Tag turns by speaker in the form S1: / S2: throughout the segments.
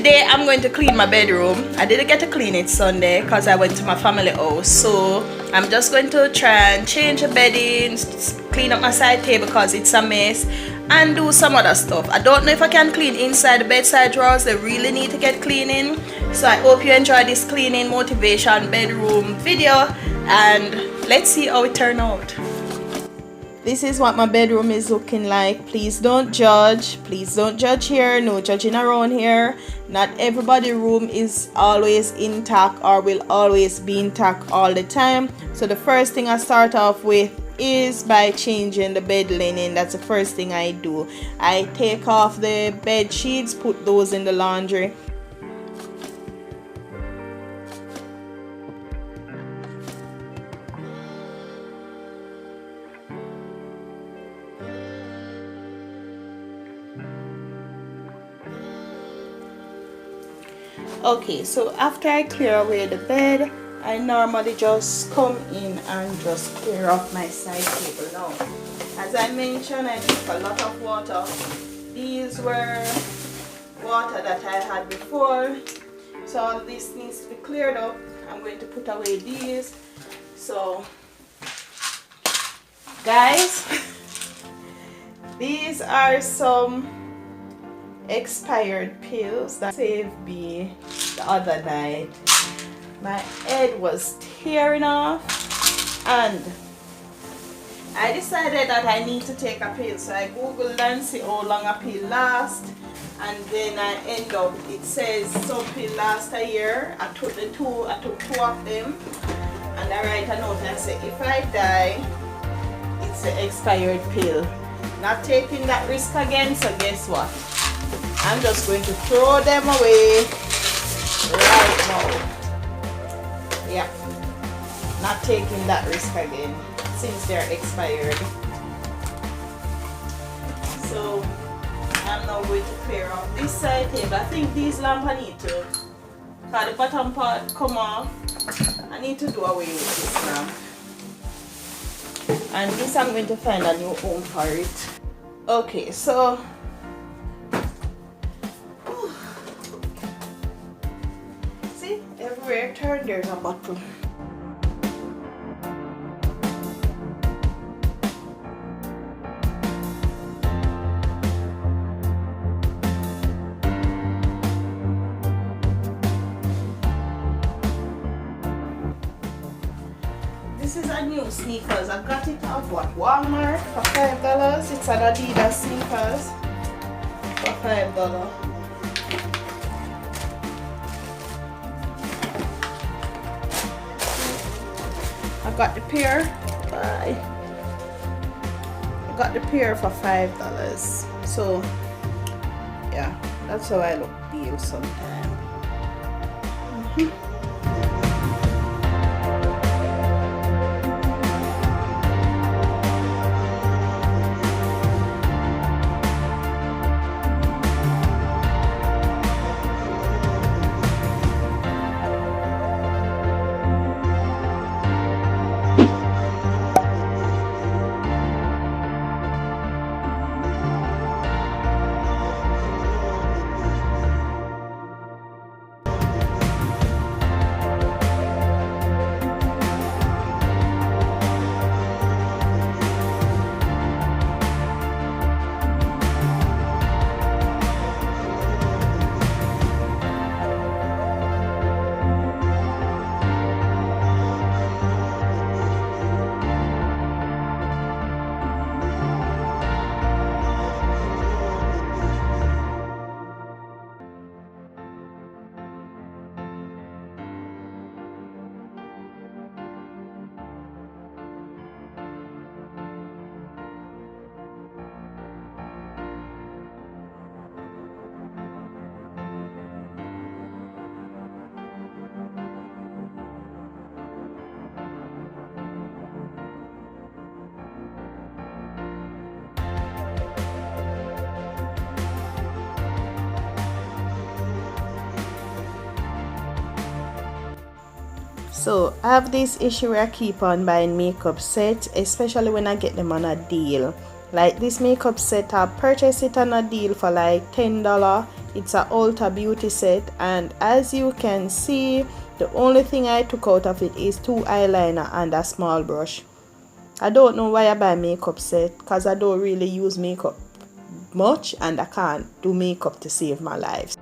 S1: Today I'm going to clean my bedroom. I didn't get to clean it Sunday because I went to my family house, so I'm just going to try and change the bedding, clean up my side table because it's a mess, and do some other stuff. I don't know if I can clean inside the bedside drawers. They really need to get cleaning. So I hope you enjoy this cleaning motivation bedroom video, and let's see how it turns out. This is what my bedroom is looking like. Please don't judge. Please don't judge here. No judging around here. Not everybody's room is always intact or will always be intact all the time. So the first thing I start off with is by changing the bed linen. That's the first thing I do. I take off the bed sheets, put those in the laundry. Okay, so after I clear away the bed, I normally just come in and just clear off my side table now. As I mentioned, I took a lot of water. These were water that I had before, so all this needs to be cleared up. I'm going to put away these. So guys, these are some expired pills that saved me the other night. My head was tearing off and I decided that I need to take a pill. So I googled and see how long a pill lasts, and then I end up, it says some pill last a year. I took two of them, and I write a note and say if I die, it's an expired pill. Not taking that risk again, so guess what? I'm just going to throw them away right now. Yeah, not taking that risk again since they're expired. So I'm now going to clear off this side table. I think these lamps I need to, because the bottom part come off, I need to do away with this lamp. And this I'm going to find a new home for it. Okay, so everywhere I turn there's a bottle. This is a new sneakers. I got it off Walmart for $5. It's an Adidas sneakers for $5. I got the pair. Bye. I got the pair for $5. So yeah, that's how I look deal sometimes. So I have this issue where I keep on buying makeup sets, especially when I get them on a deal. Like this makeup set, I purchased it on a deal for like $10. It's a Ulta Beauty set, and as you can see, the only thing I took out of it is 2 eyeliner and a small brush. I don't know why I buy makeup set, because I don't really use makeup much and I can't do makeup to save my life.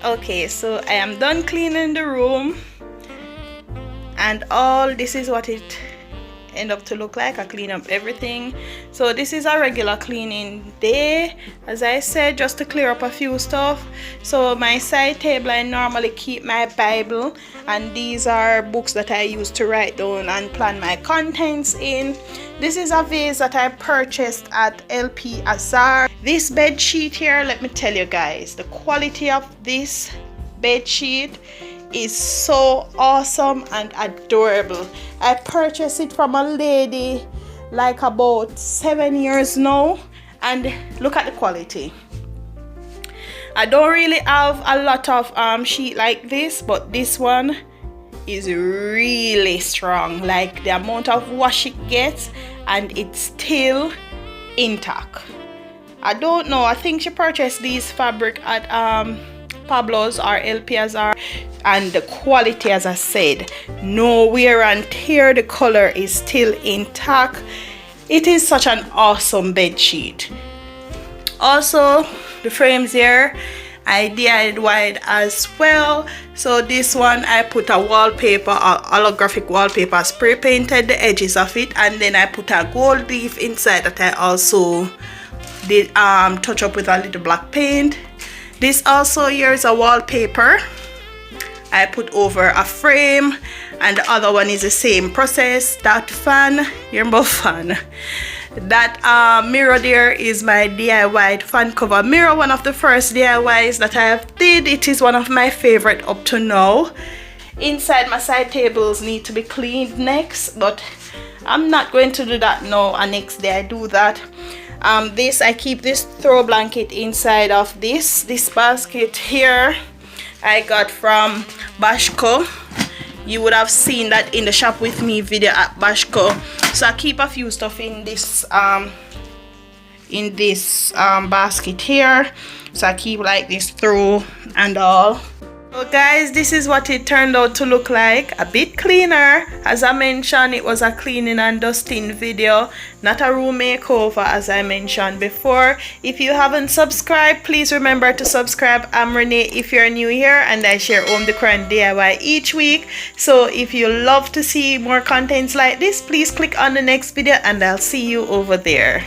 S1: Okay, so I am done cleaning the room, and all this is what it end up to look like. I clean up everything. So this is a regular cleaning day, as I said, just to clear up a few stuff. So my side table, I normally keep my Bible, and these are books that I use to write down and plan my contents in. This is a vase that I purchased at LP Azar. This bed sheet here, let me tell you guys, the quality of this bed sheet is so awesome and adorable. I purchased it from a lady like about 7 years now, and look at the quality. I don't really have a lot of sheet like this, but this one is really strong. Like the amount of wash it gets, and it's still intact. I don't know, I think she purchased these fabric at Pablo's or LP Azar, and the quality, as I said, no wear and tear. The color is still intact. It is such an awesome bed sheet. Also, the frames here I DIY'd as well. So this one I put a wallpaper, a holographic wallpaper, spray painted the edges of it, and then I put a gold leaf inside that I also did touch up with a little black paint. This also here is a wallpaper I put over a frame, and the other one is the same process. That fan, your fan, that mirror there is my DIY fan cover mirror, one of the first DIYs that I have did. It is one of my favorite up to now. Inside, my side tables need to be cleaned next, but I'm not going to do that now, and next day I do that. This, I keep this throw blanket inside of this basket here. I got from Bashco. You would have seen that in the shop with me video at Bashco. So I keep a few stuff in this basket here. So I keep like this throw and all. So guys, this is what it turned out to look like. A bit cleaner. As I mentioned, it was a cleaning and dusting video, not a room makeover, as I mentioned before. If you haven't subscribed, please remember to subscribe. I'm Renee if you're new here, and I share home decor and DIY each week. So if you love to see more contents like this, please click on the next video, and I'll see you over there.